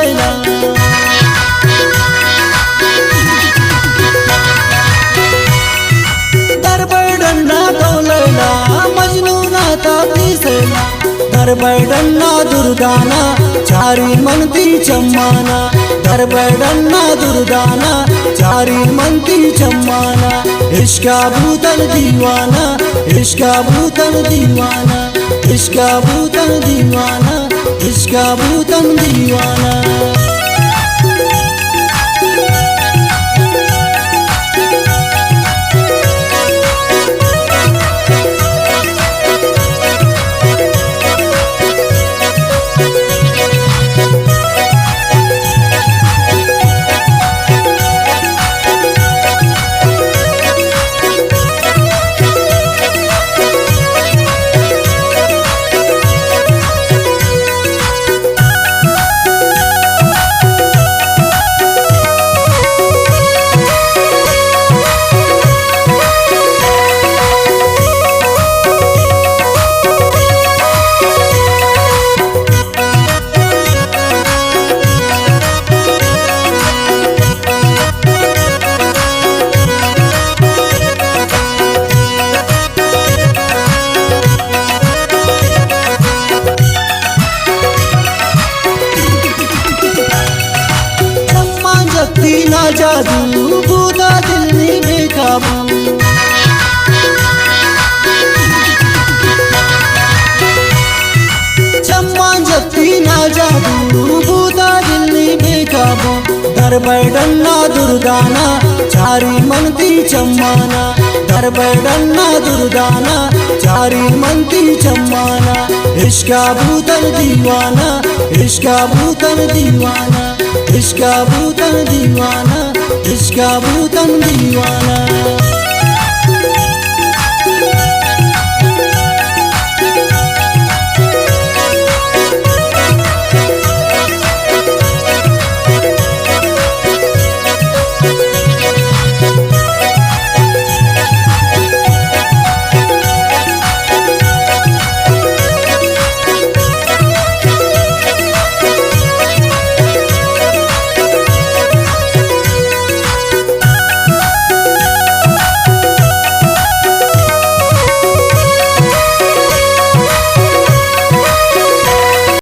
लैला दरबडन्ना तो लैला मजनू नाता दिसेना दरबडन्ना दुर्गाना चारी मनती चम्माना दरबडन्ना दुर्गाना चारी मनती चम्माना इश्का भूतल दीवाना इश्का भूतल दीवाना इश्का भूतल दीवाना इश्का भूतल दीवाना ना जादू बूदा दिल नी बेकाबू चम्मा जत्ती ना जादू बूदा दिल नी बेकाबू दरबडन्ना दुर्गाना चारी मनती चम्माना दरबडन्ना दुर्गाना चारी मनती चम्माना इश्का भूतल दीवाना इश्का भूतल दीवाना इश्का भूतल दीवाना इश्का भूतल दीवाना